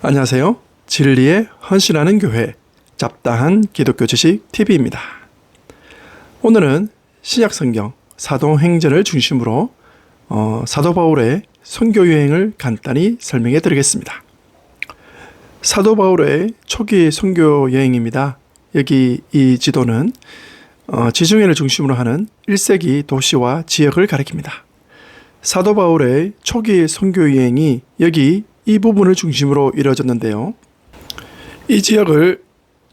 안녕하세요. 진리에 헌신하는 교회 잡다한 기독교 지식 TV입니다. 오늘은 신약성경 사도행전을 중심으로 사도 바울의 선교 여행을 간단히 설명해 드리겠습니다. 사도 바울의 초기 선교 여행입니다. 여기 이 지도는 지중해를 중심으로 하는 1세기 도시와 지역을 가리킵니다. 사도 바울의 초기 선교 여행이 여기 이 부분을 중심으로 이루어졌는데요. 이 지역을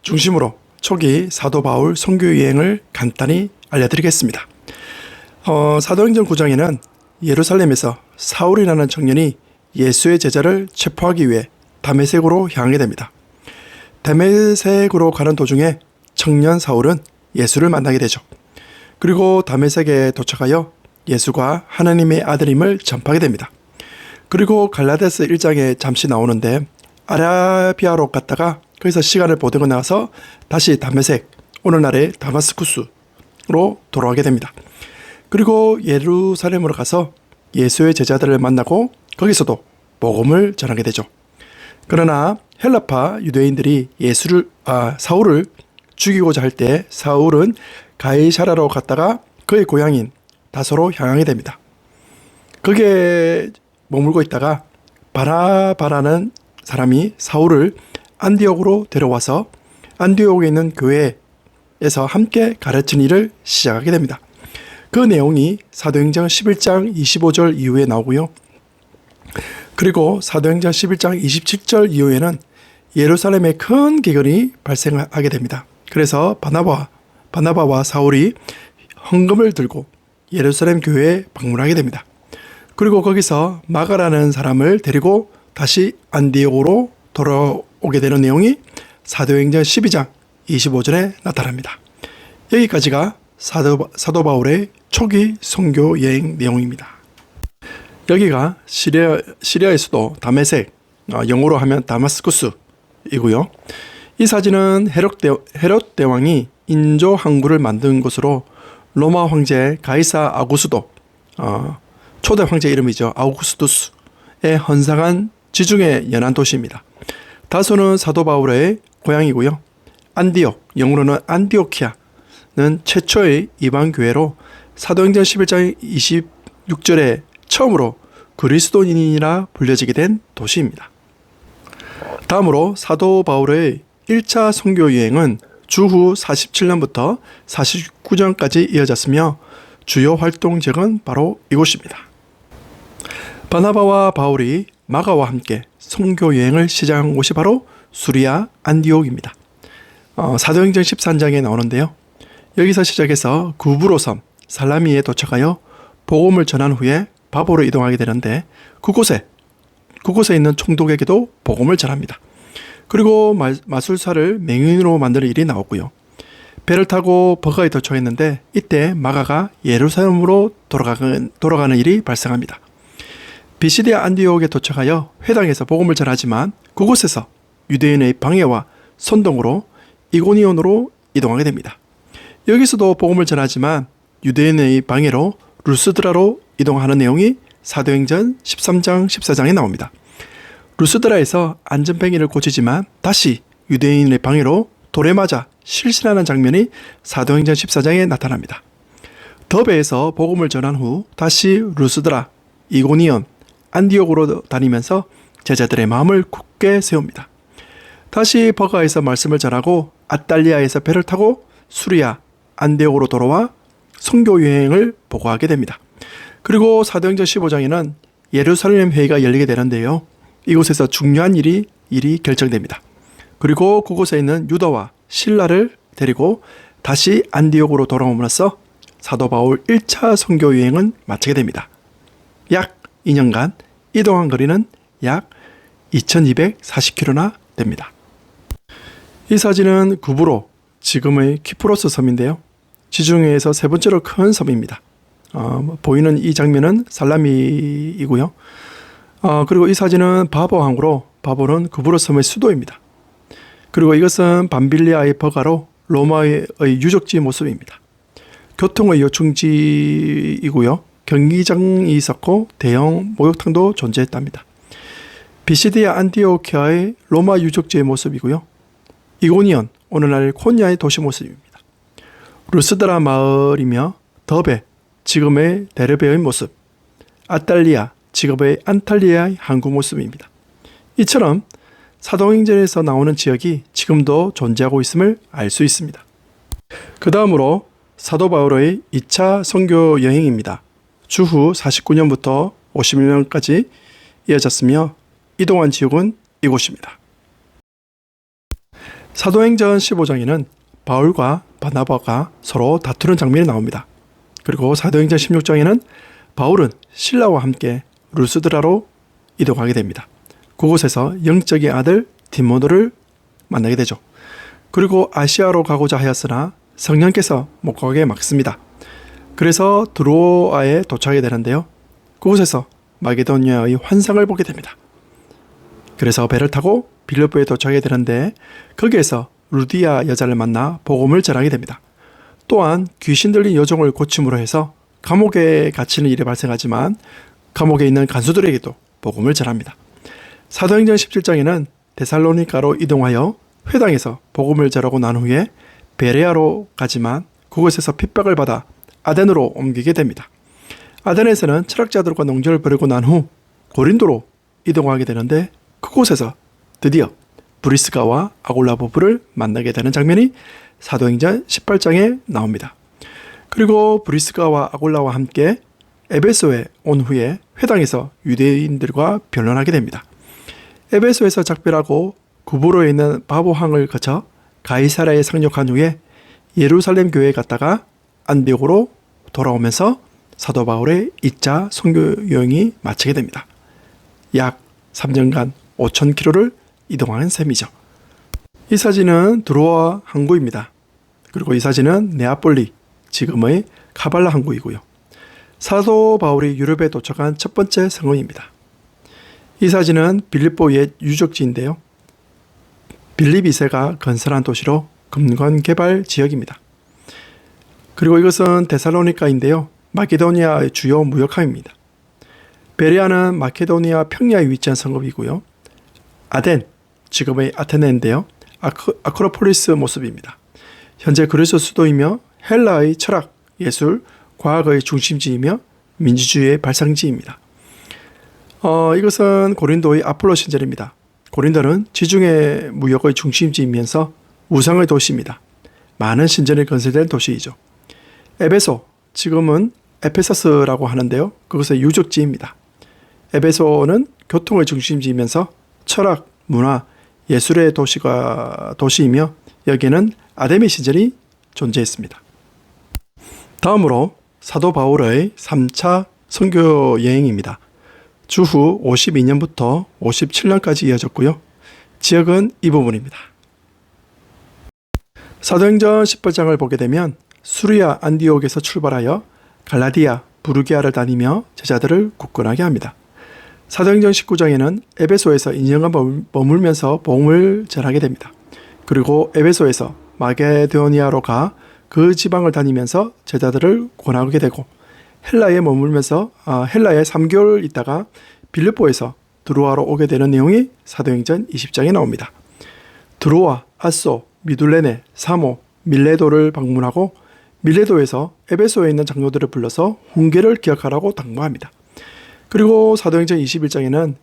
중심으로 초기 사도 바울 선교 여행을 간단히 알려드리겠습니다. 사도행전 9장에는 예루살렘에서 사울이라는 청년이 예수의 제자를 체포하기 위해 다메섹으로 향하게 됩니다. 다메섹으로 가는 도중에 청년 사울은 예수를 만나게 되죠. 그리고 다메섹에 도착하여 예수가 하나님의 아들임을 전파하게 됩니다. 그리고 갈라디아서 1장에 잠시 나오는데 아라비아로 갔다가 거기서 시간을 보내고 나서 다시 다메섹, 오늘날의 다마스쿠스로 돌아오게 됩니다. 그리고 예루살렘으로 가서 예수의 제자들을 만나고 거기서도 복음을 전하게 되죠. 그러나 헬라파 유대인들이 사울을 죽이고자 할 때 사울은 가이사라로 갔다가 그의 고향인 다소로 향하게 됩니다. 거기에 머물고 있다가 바나바라는 사람이 사울을 안디옥으로 데려와서 안디옥에 있는 교회에서 함께 가르치는 일을 시작하게 됩니다. 그 내용이 사도행전 11장 25절 이후에 나오고요. 그리고 사도행전 11장 27절 이후에는 예루살렘에 큰 기근이 발생하게 됩니다. 그래서 바나바와 사울이 헌금을 들고 예루살렘 교회에 방문하게 됩니다. 그리고 거기서 마가라는 사람을 데리고 다시 안디옥으로 돌아오게 되는 내용이 사도행전 12장 25절에 나타납니다. 여기까지가 사도 바울의 초기 선교 여행 내용입니다. 여기가 시리아의 수도 다메섹, 영어로 하면 다마스쿠스이고요. 이 사진은 헤롯 대왕이 인조 항구를 만든 곳으로 로마 황제 가이사 아구스도 초대 황제 이름이죠. 아우구스투스의 헌상한 지중해 연안 도시입니다. 다소는 사도 바울의 고향이고요. 안디옥, 영어로는 안디오키아는 최초의 이방 교회로 사도행전 11장 26절에 처음으로 그리스도인이라 불려지게 된 도시입니다. 다음으로 사도 바울의 1차 선교 여행은 주후 47년부터 49년까지 이어졌으며 주요 활동 지역은 바로 이곳입니다. 바나바와 바울이 마가와 함께 선교 여행을 시작한 곳이 바로 수리아 안디옥입니다. 사도행전 13장에 나오는데요. 여기서 시작해서 구브로 섬 살라미에 도착하여 복음을 전한 후에 바보로 이동하게 되는데 그곳에 있는 총독에게도 복음을 전합니다. 그리고 마술사를 맹인으로 만드는 일이 나오고요. 배를 타고 버가에 도착했는데 이때 마가가 예루살렘으로 돌아가는 일이 발생합니다. 비시디아 안디옥에 도착하여 회당에서 복음을 전하지만 그곳에서 유대인의 방해와 선동으로 이고니온으로 이동하게 됩니다. 여기서도 복음을 전하지만 유대인의 방해로 루스드라로 이동하는 내용이 사도행전 13장 14장에 나옵니다. 루스드라에서 안전뱅이를 고치지만 다시 유대인의 방해로 돌에 맞아 실신하는 장면이 사도행전 14장에 나타납니다. 더베에서 복음을 전한 후 다시 루스드라, 이고니온, 안디옥으로 다니면서 제자들의 마음을 굳게 세웁니다. 다시 버가에서 말씀을 전하고 아탈리아에서 배를 타고 수리아, 안디옥으로 돌아와 선교 여행을 보고하게 됩니다. 그리고 사도행전 15장에는 예루살렘 회의가 열리게 되는데요. 이곳에서 중요한 일이 결정됩니다. 그리고 그곳에 있는 유다와 실라를 데리고 다시 안디옥으로 돌아옴으로써 사도 바울 1차 선교 여행은 마치게 됩니다. 약 2년간 이동한 거리는 약 2240km나 됩니다. 이 사진은 구브로, 지금의 키프로스 섬인데요. 지중해에서 세 번째로 큰 섬입니다. 보이는 이 장면은 살라미이고요. 그리고 이 사진은 바보항으로, 바보는 구브로 섬의 수도입니다. 그리고 이것은 밤빌리아의 버가로 로마의 유적지 모습입니다. 교통의 요충지이고요. 경기장이 있었고 대형 목욕탕도 존재했답니다. 비시디아 안티오키아의 로마 유적지의 모습이고요. 이고니온, 오늘날 콘야의 도시 모습입니다. 루스드라 마을이며 더베, 지금의 데르베의 모습, 아탈리아, 지금의 안탈리아의 항구 모습입니다. 이처럼 사도행전에서 나오는 지역이 지금도 존재하고 있음을 알 수 있습니다. 그 다음으로 사도 바울의 2차 선교 여행입니다. 주후 49년부터 51년까지 이어졌으며 이동한 지역은 이곳입니다. 사도행전 15장에는 바울과 바나바가 서로 다투는 장면이 나옵니다. 그리고 사도행전 16장에는 바울은 신라와 함께 루스드라로 이동하게 됩니다. 그곳에서 영적인 아들 디모데를 만나게 되죠. 그리고 아시아로 가고자 하였으나 성령께서 못 가게 막습니다. 그래서 드로아에 도착하게 되는데요. 그곳에서 마게도니아의 환상을 보게 됩니다. 그래서 배를 타고 빌립보에 도착하게 되는데 거기에서 루디아 여자를 만나 복음을 전하게 됩니다. 또한 귀신 들린 여종을 고침으로 해서 감옥에 갇히는 일이 발생하지만 감옥에 있는 간수들에게도 복음을 전합니다. 사도행전 17장에는 데살로니가로 이동하여 회당에서 복음을 전하고 난 후에 베레아로 가지만 그곳에서 핍박을 받아 아덴으로 옮기게 됩니다. 아덴에서는 철학자들과 농전을 벌이고 난 후 고린도로 이동하게 되는데 그곳에서 드디어 브리스가와 아골라 부부를 만나게 되는 장면이 사도행전 18장에 나옵니다. 그리고 브리스가와 아골라와 함께 에베소에 온 후에 회당에서 유대인들과 변론하게 됩니다. 에베소에서 작별하고 구브로에 있는 바보항을 거쳐 가이사라에 상륙한 후에 예루살렘 교회에 갔다가 안디옥으로 돌아오면서 사도 바울의 2차 선교 여행이 마치게 됩니다. 약 3년간 5,000km를 이동하는 셈이죠. 이 사진은 드로아 항구입니다. 그리고 이 사진은 네아폴리, 지금의 카발라 항구이고요. 사도 바울이 유럽에 도착한 첫 번째 성읍입니다. 이 사진은 빌립보 옛 유적지인데요. 빌립 2세가 건설한 도시로 금관 개발 지역입니다. 그리고 이것은 데살로니가인데요. 마케도니아의 주요 무역항입니다. 베레아는 마케도니아 평야에 위치한 성읍이고요. 아덴, 지금의 아테네인데요. 아크로폴리스 모습입니다. 현재 그리스 수도이며 헬라의 철학, 예술, 과학의 중심지이며 민주주의의 발상지입니다. 이것은 고린도의 아폴로 신전입니다. 고린도는 지중해 무역의 중심지이면서 우상의 도시입니다. 많은 신전이 건설된 도시이죠. 에베소, 지금은 에페서스라고 하는데요. 그것의 유적지입니다. 에베소는 교통의 중심지이면서 철학, 문화, 예술의 도시이며 여기에는 아데미 신전이 존재했습니다. 다음으로 사도 바울의 3차 선교 여행입니다. 주후 52년부터 57년까지 이어졌고요. 지역은 이 부분입니다. 사도행전 18장을 보게 되면 수리아 안디옥에서 출발하여 갈라디아, 부르기아를 다니며 제자들을 굳건하게 합니다. 사도행전 19장에는 에베소에서 2년간 머물면서 복음을 전하게 됩니다. 그리고 에베소에서 마게도니아로 가 그 지방을 다니면서 제자들을 권하게 되고 헬라에 머물면서 헬라에 3개월 있다가 빌립보에서 드로아로 오게 되는 내용이 사도행전 20장에 나옵니다. 드로아, 아소, 미둘레네, 사모, 밀레도를 방문하고 밀레도에서 에베소에 있는 장로들을 불러서 훈계를 기억하라고 당부합니다. 그리고 사도행전 21장에는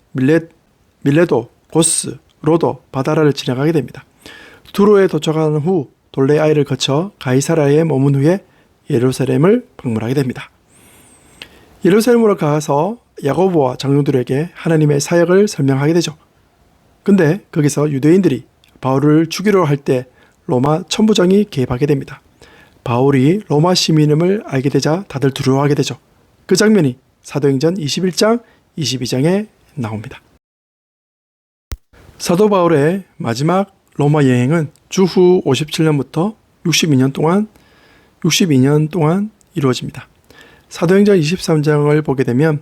밀레도, 고스, 로도, 바다라를 지나가게 됩니다. 두로에 도착한 후 돌레아이를 거쳐 가이사라에 머문 후에 예루살렘을 방문하게 됩니다. 예루살렘으로 가서 야고보와 장로들에게 하나님의 사역을 설명하게 되죠. 근데 거기서 유대인들이 바울을 죽이려 할 때 로마 천부장이 개입하게 됩니다. 바울이 로마 시민임을 알게 되자 다들 두려워하게 되죠. 그 장면이 사도행전 21장, 22장에 나옵니다. 사도 바울의 마지막 로마 여행은 주후 57년부터 62년 동안 이루어집니다. 사도행전 23장을 보게 되면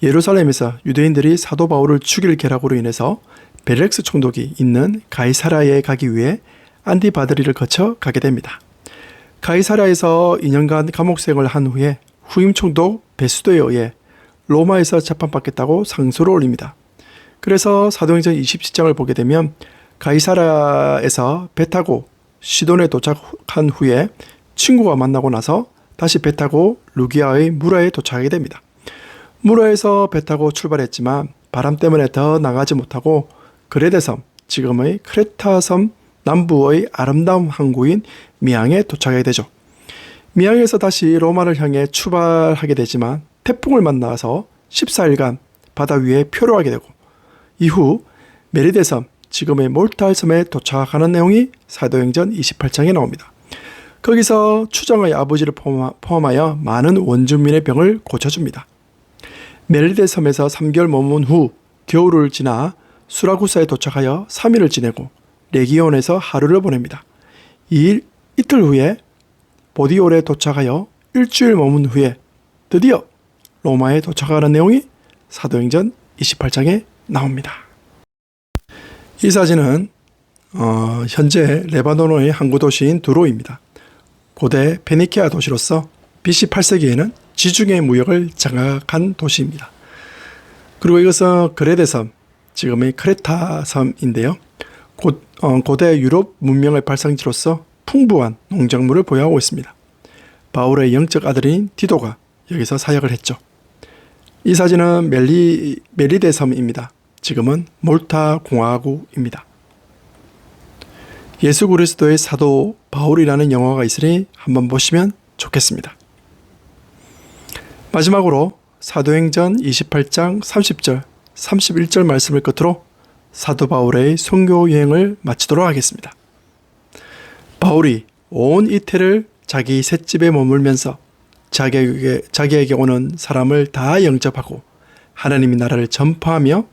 예루살렘에서 유대인들이 사도 바울을 죽일 계략으로 인해서 벨렉스 총독이 있는 가이사라에 가기 위해 안디바드리를 거쳐 가게 됩니다. 가이사라에서 2년간 감옥생활을 한 후에 후임 총독 베수도에 의해 로마에서 재판받겠다고 상소를 올립니다. 그래서 사도행전 27장을 보게 되면 가이사라에서 배 타고 시돈에 도착한 후에 친구가 만나고 나서 다시 배 타고 루기아의 무라에 도착하게 됩니다. 무라에서 배 타고 출발했지만 바람 때문에 더 나가지 못하고 그레데 섬, 지금의 크레타 섬 남부의 아름다운 항구인 미항에 도착하게 되죠. 미항에서 다시 로마를 향해 출발하게 되지만 태풍을 만나서 14일간 바다 위에 표류하게 되고 이후 메리데 섬, 지금의 몰타 섬에 도착하는 내용이 사도행전 28장에 나옵니다. 거기서 추장의 아버지를 포함하여 많은 원주민의 병을 고쳐줍니다. 메리데 섬에서 3개월 머문 후 겨울을 지나 수라구사에 도착하여 3일을 지내고 레기온에서 하루를 보냅니다. 이틀 후에 보디올에 도착하여 일주일 머문 후에 드디어 로마에 도착하는 내용이 사도행전 28장에 나옵니다. 이 사진은 현재 레바논의 항구 도시인 두로입니다. 고대 페니키아 도시로서 BC 8세기에는 지중해 무역을 장악한 도시입니다. 그리고 이것은 그레데 섬, 지금의 크레타 섬인데요. 고대 유럽 문명의 발상지로서 풍부한 농작물을 보유하고 있습니다. 바울의 영적 아들인 디도가 여기서 사역을 했죠. 이 사진은 메리데 섬입니다. 지금은 몰타 공화국입니다. 예수 그리스도의 사도 바울이라는 영화가 있으니 한번 보시면 좋겠습니다. 마지막으로 사도행전 28장 30절, 31절 말씀을 끝으로 사도 바울의 선교 여행을 마치도록 하겠습니다. 바울이 온 이태를 자기 셋집에 머물면서 자기에게 오는 사람을 다 영접하고 하나님의 나라를 전파하며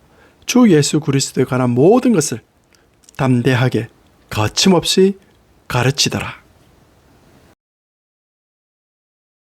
주 예수 그리스도에 관한 모든 것을 담대하게 거침없이 가르치더라.